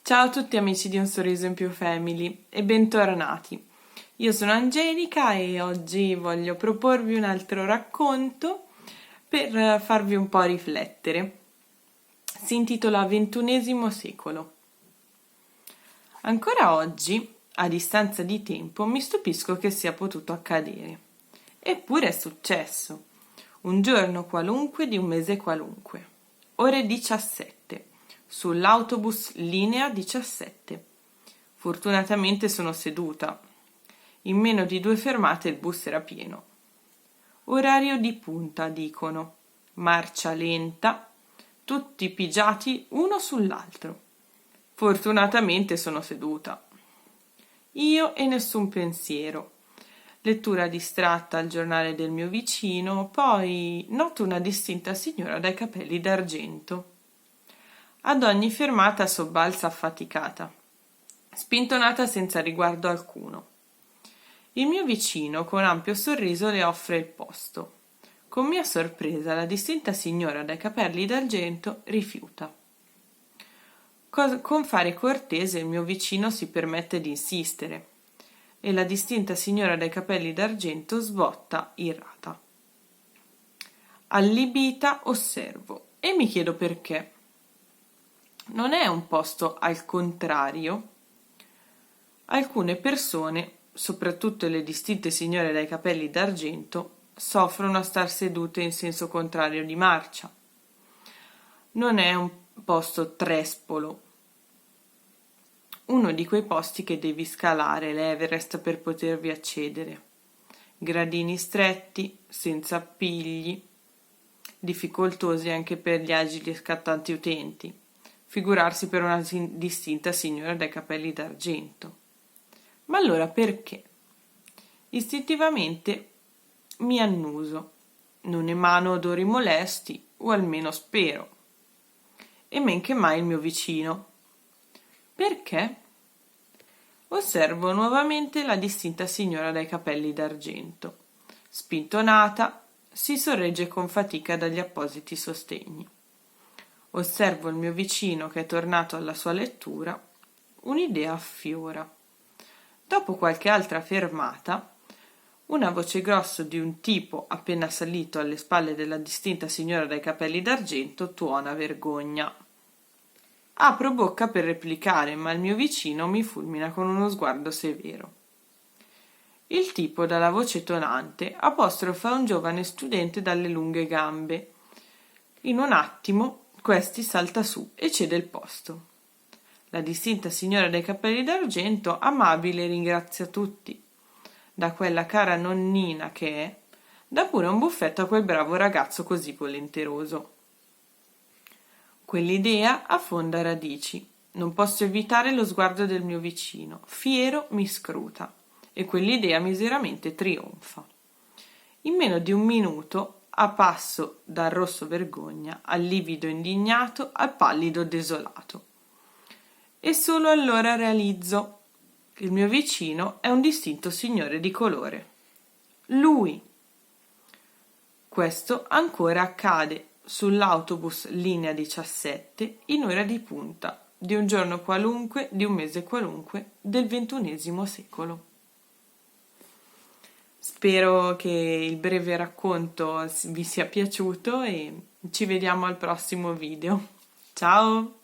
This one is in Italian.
Ciao a tutti amici di Un Sorriso in Più Family e bentornati. Io sono Angelica e oggi voglio proporvi un altro racconto per farvi un po' riflettere. Si intitola XXI secolo. Ancora oggi, a distanza di tempo, mi stupisco che sia potuto accadere. Eppure è successo. Un giorno qualunque di un mese qualunque. Ore 17. Sull'autobus linea 17. Fortunatamente sono seduta. In meno di 2 fermate il bus era pieno. Orario di punta, dicono. Marcia lenta, tutti pigiati uno sull'altro. Fortunatamente sono seduta. Io e nessun pensiero. Lettura distratta al giornale del mio vicino, poi noto una distinta signora dai capelli d'argento. Ad ogni fermata sobbalza affaticata, spintonata senza riguardo alcuno. Il mio vicino, con ampio sorriso, le offre il posto. Con mia sorpresa, la distinta signora dai capelli d'argento rifiuta. Con fare cortese il mio vicino si permette di insistere e la distinta signora dai capelli d'argento sbotta irata. Allibita osservo e mi chiedo perché. Non è un posto al contrario? Alcune persone, soprattutto le distinte signore dai capelli d'argento, soffrono a star sedute in senso contrario di marcia. Non è un posto trespolo, uno di quei posti che devi scalare l'Everest per potervi accedere. Gradini stretti, senza appigli, difficoltosi anche per gli agili e scattanti utenti. Figurarsi per una distinta signora dai capelli d'argento. Ma allora perché? Istintivamente mi annuso, non emano odori molesti, o almeno spero. E men che mai il mio vicino. Perché? Osservo nuovamente la distinta signora dai capelli d'argento. Spintonata, si sorregge con fatica dagli appositi sostegni. Osservo il mio vicino che è tornato alla sua lettura. Un'idea affiora. Dopo qualche altra fermata, una voce grossa di un tipo appena salito alle spalle della distinta signora dai capelli d'argento tuona vergogna. Apro bocca per replicare, ma il mio vicino mi fulmina con uno sguardo severo. Il tipo, dalla voce tonante, apostrofa un giovane studente dalle lunghe gambe. In un attimo questi salta su e cede il posto. La distinta signora dai capelli d'argento, amabile, ringrazia tutti. Da quella cara nonnina che è, dà pure un buffetto a quel bravo ragazzo così volenteroso. Quell'idea affonda radici. Non posso evitare lo sguardo del mio vicino. Fiero mi scruta e quell'idea miseramente trionfa. In meno di un minuto a passo dal rosso vergogna al livido indignato al pallido desolato. E solo allora realizzo: il mio vicino è un distinto signore di colore. Lui. Questo ancora accade sull'autobus linea 17 in ora di punta di un giorno qualunque, di un mese qualunque, del XXI secolo. Spero che il breve racconto vi sia piaciuto e ci vediamo al prossimo video. Ciao!